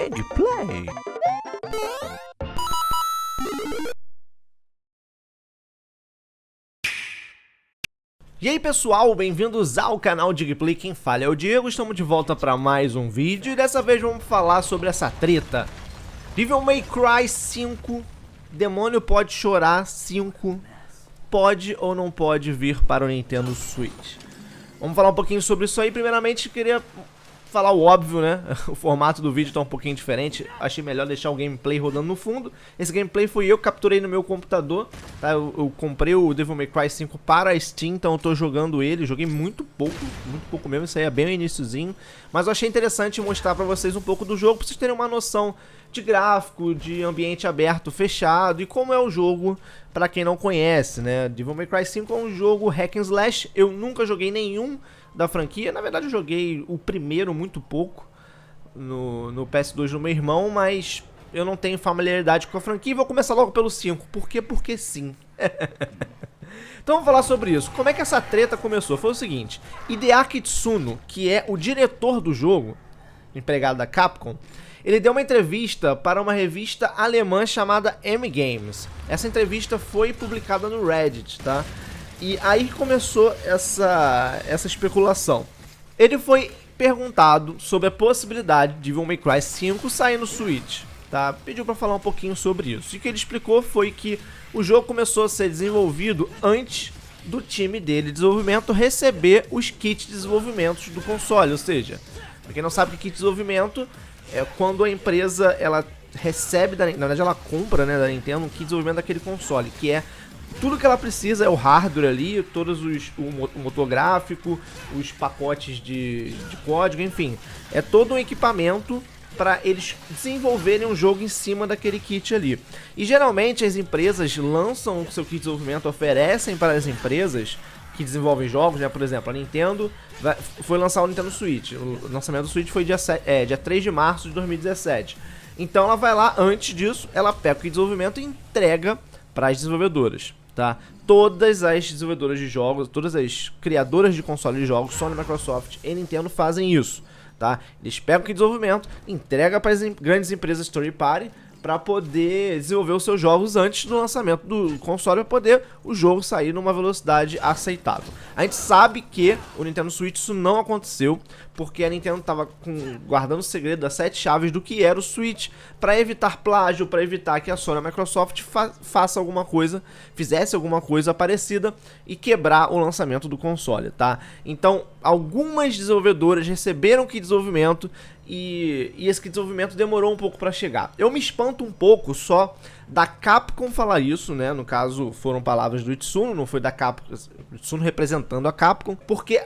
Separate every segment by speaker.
Speaker 1: Digplay. E aí pessoal, bem-vindos ao canal Digplay, quem fala é o Diego, estamos de volta para mais um vídeo e dessa vez vamos falar sobre essa treta. Devil May Cry 5, Demônio Pode Chorar 5, pode ou não pode vir para o Nintendo Switch? Vamos falar um pouquinho sobre isso aí. Primeiramente queria falar o óbvio, né? O formato do vídeo tá um pouquinho diferente. Achei melhor deixar o gameplay rodando no fundo. Esse gameplay foi eu que capturei no meu computador, tá? Eu comprei o Devil May Cry 5 para a Steam, então eu tô jogando ele. Joguei muito pouco mesmo. Isso aí é bem o iniciozinho. Mas eu achei interessante mostrar pra vocês um pouco do jogo, pra vocês terem uma noção de gráfico, de ambiente aberto, fechado e como é o jogo pra quem não conhece, né? Devil May Cry 5 é um jogo hack and slash. Eu nunca joguei nenhum da franquia. Na verdade eu joguei o primeiro muito pouco no PS2 do meu irmão, mas eu não tenho familiaridade com a franquia e vou começar logo pelo 5. Por quê? Porque sim. Então vamos falar sobre isso. Como é que essa treta começou? Foi o seguinte: Hideaki Tsuno, que é o diretor do jogo, empregado da Capcom, ele deu uma entrevista para uma revista alemã chamada M-Games. Essa entrevista foi publicada no Reddit, tá? E aí começou essa especulação. Ele foi perguntado sobre a possibilidade de Devil May Cry 5 sair no Switch, tá? Pediu para falar um pouquinho sobre isso. E o que ele explicou foi que o jogo começou a ser desenvolvido antes do time dele de desenvolvimento receber os kits de desenvolvimento do console. Ou seja, para quem não sabe o que é kit de desenvolvimento, é quando a empresa ela recebe, na verdade ela compra, né, da Nintendo um kit de desenvolvimento daquele console, que é tudo que ela precisa, é o hardware ali, todos o motor gráfico, os pacotes de código, enfim. É todo um equipamento para eles desenvolverem um jogo em cima daquele kit ali. E geralmente as empresas lançam o seu kit de desenvolvimento, oferecem para as empresas que desenvolvem jogos, né? Por exemplo, a Nintendo foi lançar o Nintendo Switch. O lançamento do Switch foi dia 3 de março de 2017. Então ela vai lá, antes disso, ela pega o kit de desenvolvimento e entrega para as desenvolvedoras, tá? Todas as desenvolvedoras de jogos, todas as criadoras de consoles de jogos, Sony, Microsoft e Nintendo fazem isso, tá? Eles pegam o kit de desenvolvimento, entregam para as grandes empresas third party para poder desenvolver os seus jogos antes do lançamento do console, para poder o jogo sair numa velocidade aceitável. A gente sabe que o Nintendo Switch isso não aconteceu, porque a Nintendo estava guardando o segredo das 7 chaves do que era o Switch, para evitar plágio, para evitar que a Sony e a Microsoft fizesse alguma coisa parecida e quebrar o lançamento do console, tá? Então, algumas desenvolvedoras receberam o kit de desenvolvimento e esse kit de desenvolvimento demorou um pouco para chegar. Eu me espanto um pouco só da Capcom falar isso, né? No caso, foram palavras do Itsuno, não foi da Capcom, o Itsuno representando a Capcom, porque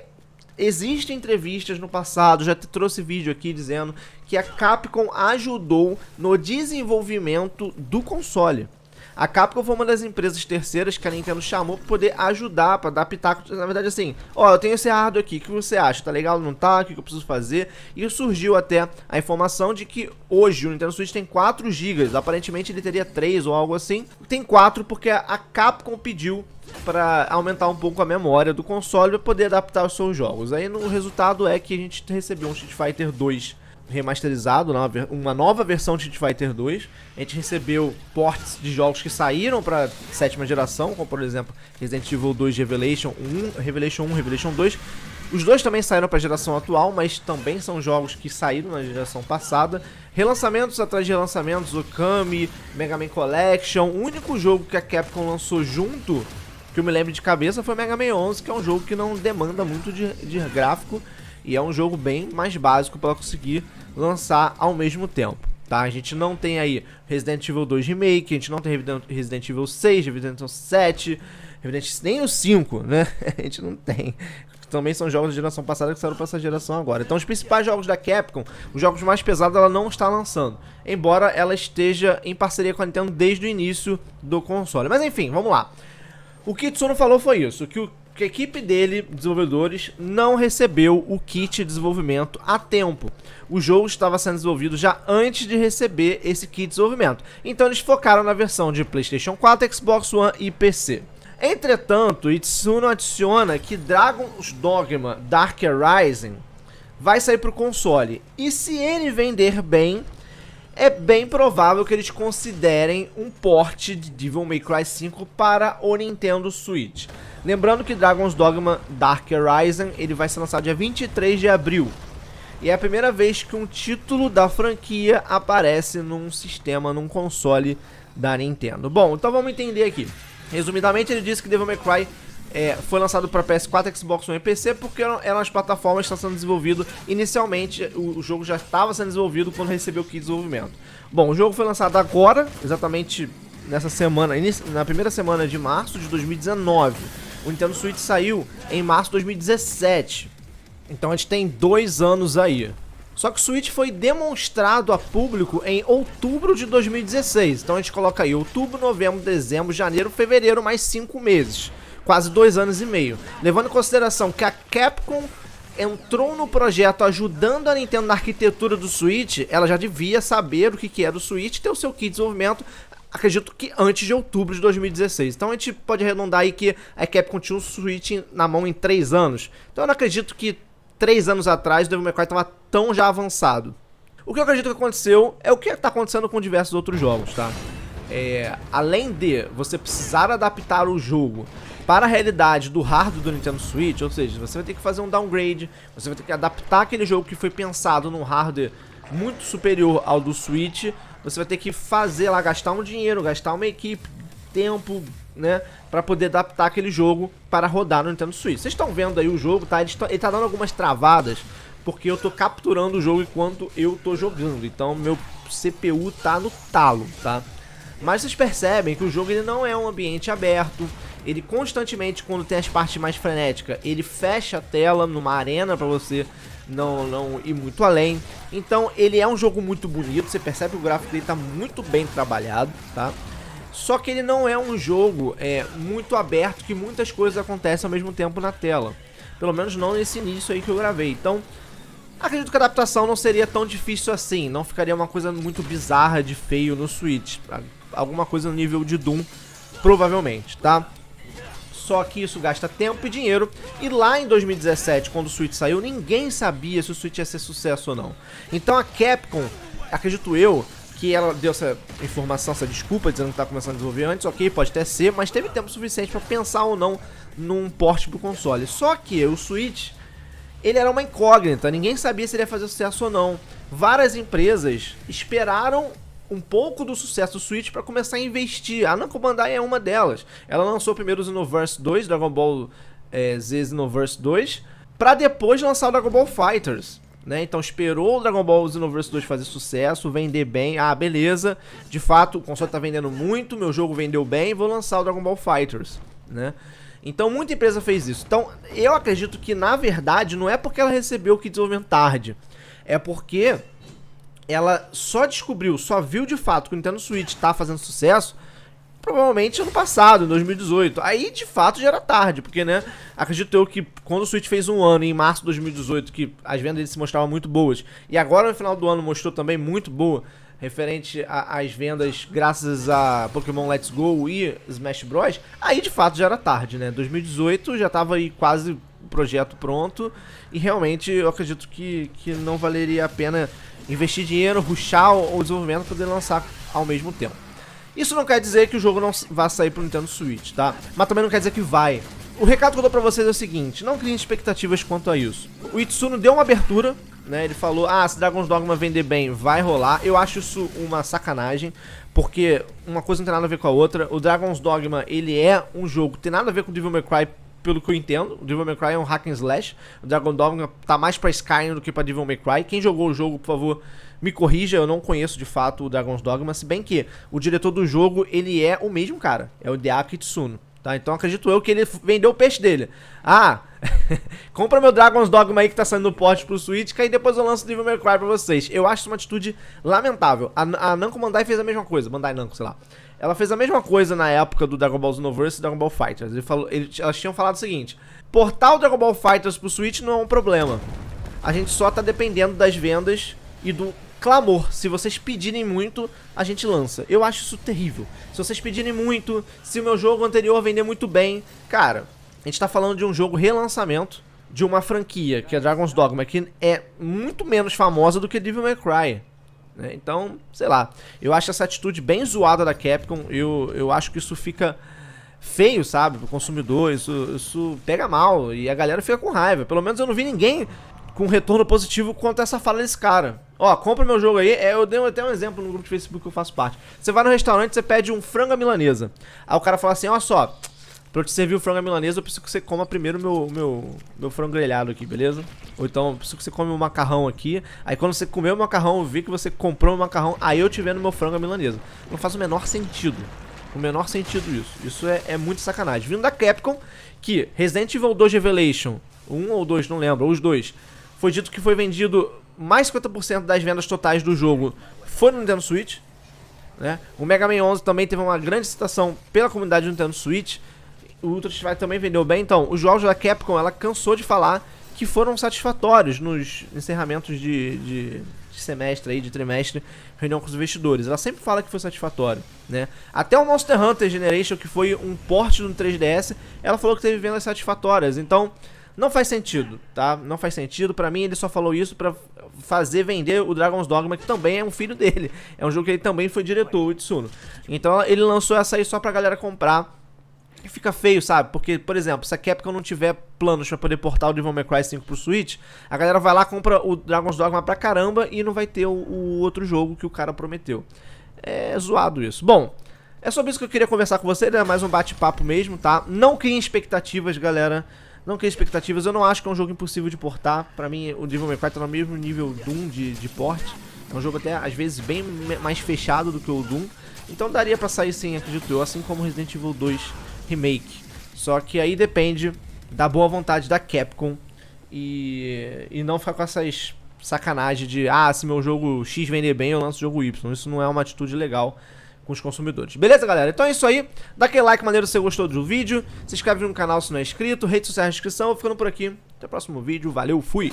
Speaker 1: existem entrevistas no passado, já trouxe vídeo aqui dizendo que a Capcom ajudou no desenvolvimento do console. A Capcom foi uma das empresas terceiras que a Nintendo chamou para poder ajudar, para dar pitaco. Na verdade, assim, ó, eu tenho esse hardware aqui, o que você acha? Tá legal ou não tá? O que eu preciso fazer? E surgiu até a informação de que hoje o Nintendo Switch tem 4 GB. Aparentemente ele teria 3 ou algo assim. Tem 4 porque a Capcom pediu para aumentar um pouco a memória do console para poder adaptar os seus jogos. Aí o resultado é que a gente recebeu um Street Fighter 2 remasterizado, uma nova versão de Street Fighter 2. A gente recebeu ports de jogos que saíram para 7ª geração, como por exemplo Resident Evil 2 Revelation 1, Revelation 2. Os dois também saíram para a geração atual, mas também são jogos que saíram na geração passada. Relançamentos atrás de relançamentos, Okami, Mega Man Collection. O único jogo que a Capcom lançou junto, que eu me lembro de cabeça, foi Mega Man 11, que é um jogo que não demanda muito de gráfico e é um jogo bem mais básico para conseguir lançar ao mesmo tempo, tá? A gente não tem aí Resident Evil 2 Remake, a gente não tem Resident Evil 6, Resident Evil 7, nem o 5, né? A gente não tem. Também são jogos da geração passada que saíram para essa geração agora. Então os principais jogos da Capcom, os jogos mais pesados, ela não está lançando, embora ela esteja em parceria com a Nintendo desde o início do console. Mas enfim, vamos lá. O que Tsuno falou foi isso, que a equipe dele, desenvolvedores, não recebeu o kit de desenvolvimento a tempo. O jogo estava sendo desenvolvido já antes de receber esse kit de desenvolvimento. Então eles focaram na versão de PlayStation 4, Xbox One e PC. Entretanto, Itsuno adiciona que Dragon's Dogma Dark Rising vai sair para o console. E se ele vender bem, é bem provável que eles considerem um port de Devil May Cry 5 para o Nintendo Switch. Lembrando que Dragon's Dogma Dark Horizon ele vai ser lançado dia 23 de abril. E é a primeira vez que um título da franquia aparece num sistema, num console da Nintendo. Bom, então vamos entender aqui. Resumidamente, ele disse que Devil May Cry foi lançado para PS4, Xbox One e PC porque eram as plataformas que estão sendo desenvolvido. Inicialmente, o jogo já estava sendo desenvolvido quando recebeu o kit de desenvolvimento. Bom, o jogo foi lançado agora, exatamente nessa semana, na primeira semana de março de 2019. O Nintendo Switch saiu em março de 2017. Então a gente tem 2 anos aí. Só que o Switch foi demonstrado a público em outubro de 2016. Então a gente coloca aí outubro, novembro, dezembro, janeiro, fevereiro, mais 5 meses. Quase 2 anos e meio. Levando em consideração que a Capcom entrou no projeto ajudando a Nintendo na arquitetura do Switch, ela já devia saber o que era o Switch e ter o seu kit de desenvolvimento, acredito que antes de outubro de 2016. Então a gente pode arredondar aí que a Capcom tinha o Switch na mão em 3 anos. Então eu não acredito que 3 anos atrás o Devil May Cry estava tão já avançado. O que eu acredito que aconteceu é o que está acontecendo com diversos outros jogos, tá? Além de você precisar adaptar o jogo para a realidade do hardware do Nintendo Switch, ou seja, você vai ter que fazer um downgrade, você vai ter que adaptar aquele jogo que foi pensado num hardware muito superior ao do Switch, você vai ter que fazer lá, gastar um dinheiro, gastar uma equipe, tempo, né, para poder adaptar aquele jogo para rodar no Nintendo Switch. Vocês estão vendo aí o jogo, tá? Ele tá dando algumas travadas, porque eu tô capturando o jogo enquanto eu tô jogando, então meu CPU tá no talo, tá? Mas vocês percebem que o jogo ele não é um ambiente aberto, ele constantemente, quando tem as partes mais frenéticas, ele fecha a tela numa arena para você não ir muito além. Então ele é um jogo muito bonito, você percebe que o gráfico dele tá muito bem trabalhado, tá? Só que ele não é um jogo muito aberto, que muitas coisas acontecem ao mesmo tempo na tela. Pelo menos não nesse início aí que eu gravei. Então, acredito que a adaptação não seria tão difícil assim. Não ficaria uma coisa muito bizarra de feio no Switch. Alguma coisa no nível de Doom, provavelmente, tá? Só que isso gasta tempo e dinheiro. E lá em 2017, quando o Switch saiu, ninguém sabia se o Switch ia ser sucesso ou não. Então a Capcom, acredito eu, que ela deu essa informação, essa desculpa, dizendo que tá começando a desenvolver antes, ok, pode até ser, mas teve tempo suficiente para pensar ou não num port pro console. Só que o Switch, ele era uma incógnita, ninguém sabia se ele ia fazer sucesso ou não. Várias empresas esperaram um pouco do sucesso do Switch para começar a investir. A Namco Bandai é uma delas. Ela lançou primeiro o Xenoverse 2, Dragon Ball Z Xenoverse 2, para depois lançar o Dragon Ball FighterZ. Né? Então esperou o Dragon Ball Xenoverse 2 fazer sucesso, vender bem. Ah, beleza, de fato o console tá vendendo muito, meu jogo vendeu bem, vou lançar o Dragon Ball FighterZ, né? Então muita empresa fez isso. Então eu acredito que na verdade não é porque ela recebeu o kit de desenvolvimento tarde, é porque ela só descobriu, só viu de fato que o Nintendo Switch tá fazendo sucesso provavelmente ano passado, em 2018. Aí, de fato, já era tarde, porque, né, acredito eu que quando o Switch fez um ano, em março de 2018, que as vendas dele se mostravam muito boas, e agora no final do ano mostrou também muito boa, referente às vendas graças a Pokémon Let's Go e Smash Bros, aí, de fato, já era tarde, né, 2018 já tava aí quase o projeto pronto, e realmente eu acredito que não valeria a pena investir dinheiro, rushar o desenvolvimento para poder lançar ao mesmo tempo. Isso não quer dizer que o jogo não vai sair pro Nintendo Switch, tá? Mas também não quer dizer que vai. O recado que eu dou pra vocês é o seguinte, não criem expectativas quanto a isso. O Itsuno deu uma abertura, né? Ele falou, se Dragon's Dogma vender bem, vai rolar. Eu acho isso uma sacanagem, porque uma coisa não tem nada a ver com a outra. O Dragon's Dogma, ele é um jogo que tem nada a ver com o Devil May Cry, pelo que eu entendo. O Devil May Cry é um hack and slash. O Dragon's Dogma tá mais pra Skyrim do que pra Devil May Cry. Quem jogou o jogo, por favor, me corrija, eu não conheço de fato o Dragon's Dogma, se bem que o diretor do jogo, ele é o mesmo cara, é o Deaki Itsuno, tá? Então acredito eu que ele vendeu o peixe dele. Compra meu Dragon's Dogma aí que tá saindo no port pro Switch, que aí depois eu lanço o Devil May Cry pra vocês. Eu acho isso uma atitude lamentável. A Namco Bandai fez a mesma coisa, Bandai Namco, sei lá. Ela fez a mesma coisa na época do Dragon Ball Xenoverse e Dragon Ball FighterZ. Elas tinham falado o seguinte, portar o Dragon Ball FighterZ pro Switch não é um problema. A gente só tá dependendo das vendas e do clamor. Se vocês pedirem muito, a gente lança. Eu acho isso terrível. Se vocês pedirem muito, se o meu jogo anterior vender muito bem, cara, a gente tá falando de um jogo relançamento de uma franquia, que é Dragon's Dogma, que é muito menos famosa do que Devil May Cry, né? Então, sei lá, eu acho essa atitude bem zoada da Capcom, eu acho que isso fica feio, sabe, pro consumidor, isso pega mal e a galera fica com raiva. Pelo menos eu não vi ninguém com retorno positivo quanto a essa fala desse cara. Ó, compra meu jogo aí. Eu dei até um exemplo no grupo de Facebook que eu faço parte. Você vai no restaurante, você pede um frango à milanesa. Aí o cara fala assim, ó só, pra eu te servir o frango à milanesa, eu preciso que você coma primeiro meu frango grelhado aqui, beleza? Ou então, eu preciso que você come o macarrão aqui. Aí quando você comer o macarrão, eu vi que você comprou o macarrão, aí eu te vendo meu frango à milanesa. Não faz o menor sentido. O menor sentido isso. Isso é muito sacanagem. Vindo da Capcom, que Resident Evil 2 Revelation, 1 ou 2, não lembro, ou os dois, foi dito que foi vendido mais 50% das vendas totais do jogo foi no Nintendo Switch, né? O Mega Man 11 também teve uma grande citação pela comunidade do Nintendo Switch. O Ultra Street Fighter também vendeu bem. Então, os jogos da Capcom, ela cansou de falar que foram satisfatórios nos encerramentos de semestre aí, de trimestre, reunião com os investidores. Ela sempre fala que foi satisfatório, né? Até o Monster Hunter Generation, que foi um port do 3DS, ela falou que teve vendas satisfatórias. Então, não faz sentido, tá? Não faz sentido. Pra mim, ele só falou isso pra fazer vender o Dragon's Dogma, que também é um filho dele. É um jogo que ele também foi diretor, o Itsuno. Então, ele lançou essa aí só pra galera comprar. E fica feio, sabe? Porque, por exemplo, se a Capcom não tiver planos pra poder portar o Devil May Cry 5 pro Switch, a galera vai lá, compra o Dragon's Dogma pra caramba e não vai ter o outro jogo que o cara prometeu. É zoado isso. Bom, é sobre isso que eu queria conversar com você, né? Mais um bate-papo mesmo, tá? Não criem expectativas, galera. Não criem expectativas. Eu não acho que é um jogo impossível de portar. Pra mim, o Devil May Cry tá no mesmo nível Doom de porte. É um jogo até, às vezes, bem mais fechado do que o Doom. Então daria pra sair sim, acredito eu, assim como Resident Evil 2 Remake. Só que aí depende da boa vontade da Capcom e não ficar com essas sacanagem de se meu jogo X vender bem, eu lanço o jogo Y. Isso não é uma atitude legal com os consumidores. Beleza, galera? Então é isso aí. Dá aquele like maneiro se você gostou do vídeo. Se inscreve no canal se não é inscrito. Redes sociais na descrição. Vou ficando por aqui. Até o próximo vídeo. Valeu, fui!